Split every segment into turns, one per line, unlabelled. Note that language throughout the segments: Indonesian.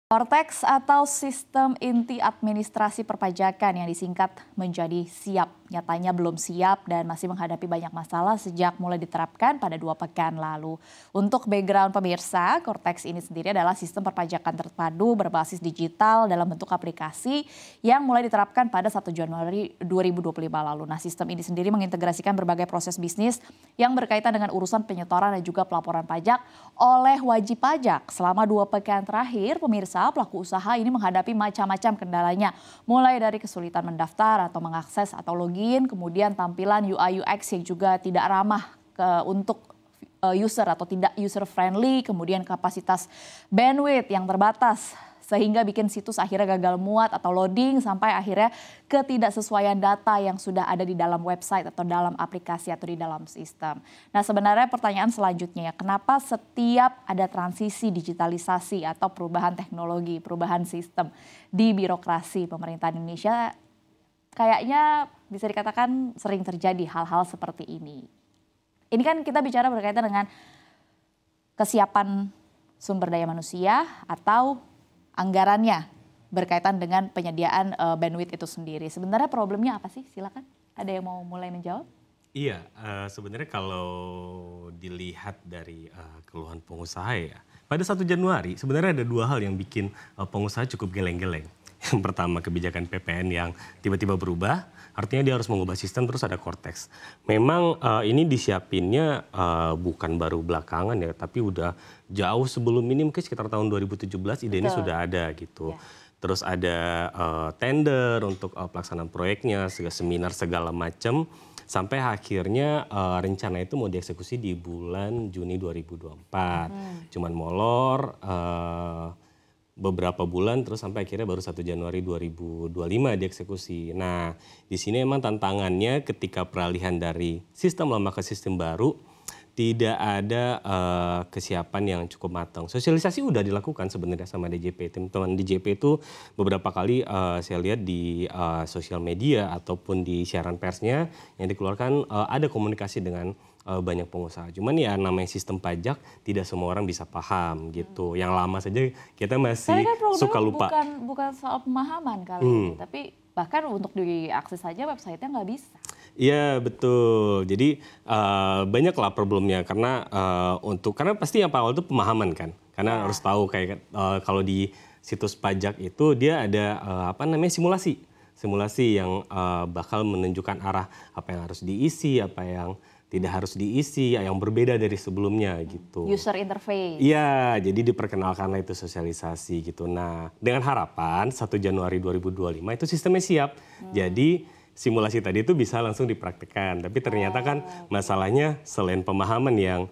Cortex atau Sistem Inti Administrasi Perpajakan yang disingkat menjadi SIAP, nyatanya belum siap dan masih menghadapi banyak masalah sejak mulai diterapkan pada 2 pekan lalu. Untuk background pemirsa, Cortex ini sendiri adalah sistem perpajakan terpadu berbasis digital dalam bentuk aplikasi yang mulai diterapkan pada 1 Januari 2025 lalu. Nah, sistem ini sendiri mengintegrasikan berbagai proses bisnis yang berkaitan dengan urusan penyetoran dan juga pelaporan pajak oleh wajib pajak. Selama 2 pekan terakhir, pemirsa, pelaku usaha ini menghadapi macam-macam kendalanya, mulai dari kesulitan mendaftar atau mengakses atau login, kemudian tampilan UI UX yang juga tidak ramah untuk user atau tidak user friendly, kemudian kapasitas bandwidth yang terbatas sehingga bikin situs akhirnya gagal muat atau loading sampai akhirnya ketidaksesuaian data yang sudah ada di dalam website atau dalam aplikasi atau di dalam sistem. Nah, sebenarnya pertanyaan selanjutnya ya, kenapa setiap ada transisi digitalisasi atau perubahan teknologi, perubahan sistem di birokrasi pemerintahan Indonesia kayaknya bisa dikatakan sering terjadi hal-hal seperti ini. Ini kan kita bicara berkaitan dengan kesiapan sumber daya manusia atau anggarannya berkaitan dengan penyediaan bandwidth itu sendiri. Sebenarnya problemnya apa sih? Silakan. Ada yang mau mulai menjawab?
Iya, sebenarnya kalau dilihat dari keluhan pengusaha ya, pada 1 Januari sebenarnya ada 2 hal yang bikin pengusaha cukup geleng-geleng. Yang pertama, kebijakan PPN yang tiba-tiba berubah, artinya dia harus mengubah sistem, terus ada Cortex. Memang ini disiapinnya bukan baru belakangan ya, tapi udah jauh sebelum ini, mungkin sekitar tahun 2017 ide ini sudah ada gitu. Ya. Terus ada tender untuk pelaksanaan proyeknya, seminar segala macam, sampai akhirnya rencana itu mau dieksekusi di bulan Juni 2024. Cuman molor beberapa bulan, terus sampai akhirnya baru 1 Januari 2025 dieksekusi. Nah, di sini emang tantangannya ketika peralihan dari sistem lama ke sistem baru, tidak ada kesiapan yang cukup matang. Sosialisasi udah dilakukan sebenarnya sama DJP. Teman-teman DJP itu beberapa kali saya lihat di sosial media ataupun di siaran persnya yang dikeluarkan ada komunikasi dengan banyak pengusaha. Cuman ya namanya sistem pajak tidak semua orang bisa paham gitu. Yang lama saja kita masih suka lupa.
Bukan soal pemahaman kali ini, tapi bahkan untuk diakses saja website-nya nggak bisa.
Iya betul. Jadi banyaklah problemnya karena karena pasti yang awal itu pemahaman kan. Karena harus tahu kayak kalau di situs pajak itu dia ada simulasi yang bakal menunjukkan arah apa yang harus diisi, apa yang tidak harus diisi, yang berbeda dari sebelumnya gitu.
User interface.
Iya, jadi diperkenalkanlah itu sosialisasi gitu. Nah, dengan harapan 1 Januari 2025 itu sistemnya siap. Jadi simulasi tadi itu bisa langsung dipraktikkan. Tapi ternyata kan masalahnya selain pemahaman yang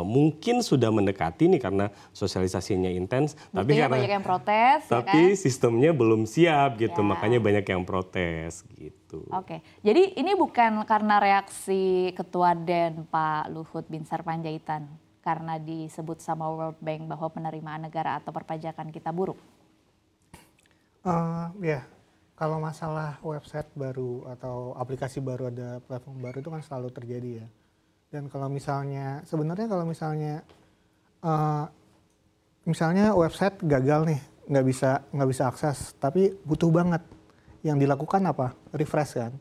mungkin sudah mendekati nih karena sosialisasinya intens, tapi karena
banyak yang protes,
tapi ya kan? Sistemnya belum siap gitu, makanya banyak yang protes gitu.
Oke, jadi ini bukan karena reaksi Ketua DEN Pak Luhut Binsar Panjaitan karena disebut sama World Bank bahwa penerimaan negara atau perpajakan kita buruk?
Ya, kalau masalah website baru atau aplikasi baru, ada platform baru itu kan selalu terjadi ya. Dan kalau misalnya, sebenarnya kalau misalnya website gagal nih, nggak bisa akses, tapi butuh banget. Yang dilakukan apa? Refresh kan.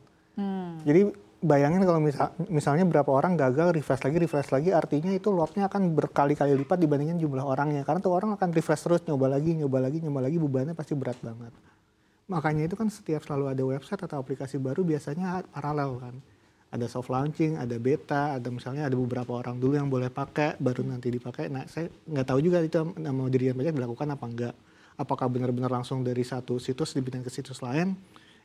Jadi bayangin kalau misalnya berapa orang gagal, refresh lagi, artinya itu loadnya akan berkali-kali lipat dibandingin jumlah orangnya. Karena tuh orang akan refresh terus, nyoba lagi, bebannya pasti berat banget. Makanya itu kan setiap selalu ada website atau aplikasi baru biasanya paralel kan. Ada soft launching, ada beta, ada misalnya ada beberapa orang dulu yang boleh pakai, baru nanti dipakai. Nah, saya nggak tahu juga itu mau Dirjen Pajak dilakukan apa enggak. Apakah benar-benar langsung dari satu situs dipindahin ke situs lain,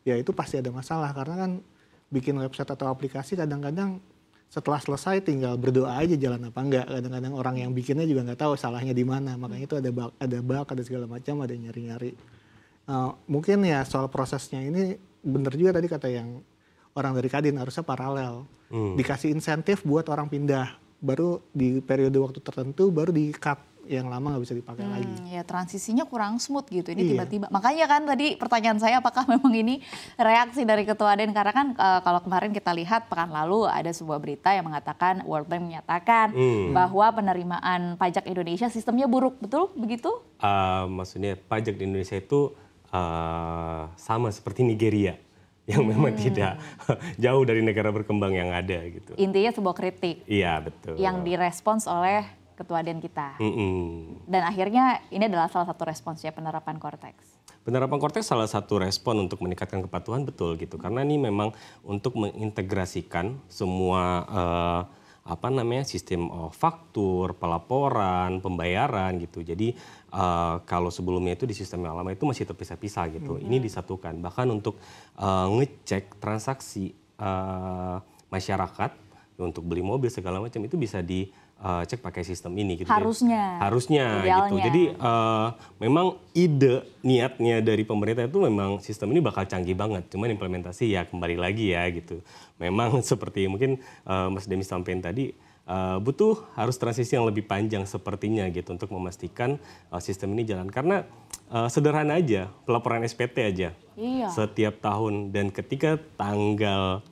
ya itu pasti ada masalah. Karena kan bikin website atau aplikasi kadang-kadang setelah selesai tinggal berdoa aja jalan apa enggak. Kadang-kadang orang yang bikinnya juga nggak tahu salahnya di mana. Makanya itu ada bug, ada segala macam, ada nyari-nyari. Mungkin ya soal prosesnya ini benar juga tadi kata yang orang dari Kadin harusnya paralel. Dikasih insentif buat orang pindah. Baru di periode waktu tertentu baru di-cut yang lama nggak bisa dipakai lagi.
Ya transisinya kurang smooth gitu ini
Iya.
tiba-tiba. Makanya kan tadi pertanyaan saya apakah memang ini reaksi dari Ketua Den karena kan kalau kemarin kita lihat pekan lalu ada sebuah berita yang mengatakan World Bank menyatakan bahwa penerimaan pajak Indonesia sistemnya buruk, betul begitu?
Maksudnya pajak di Indonesia itu sama seperti Nigeria yang memang tidak jauh dari negara berkembang yang ada gitu.
Intinya sebuah kritik
Iya betul.
yang direspons oleh Ketua Den kita. Dan akhirnya ini adalah salah satu responsnya penerapan Cortex.
Penerapan Cortex salah satu respon untuk meningkatkan kepatuhan, betul gitu. Karena ini memang untuk mengintegrasikan semua sistem faktur, pelaporan, pembayaran gitu. Jadi kalau sebelumnya itu di sistem yang lama itu masih terpisah-pisah gitu. Ini disatukan. Bahkan untuk ngecek transaksi masyarakat untuk beli mobil segala macam itu bisa cek pakai sistem ini gitu. Harusnya
idealnya.
gitu. Jadi memang niatnya dari pemerintah itu memang sistem ini bakal canggih banget. Cuman implementasi ya kembali lagi ya gitu. Memang seperti mungkin Mas Demi sampaikan tadi harus transisi yang lebih panjang sepertinya gitu untuk memastikan sistem ini jalan. Karena sederhana aja, pelaporan SPT aja.
Iya.
Setiap tahun dan ketika tanggal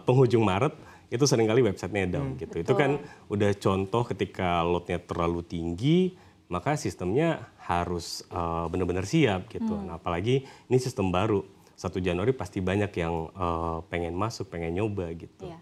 penghujung Maret itu seringkali websitenya down gitu. Itu kan udah contoh ketika loadnya terlalu tinggi, maka sistemnya harus benar-benar siap gitu. Nah, apalagi ini sistem baru, 1 Januari pasti banyak yang pengen masuk, pengen nyoba gitu.
Iya.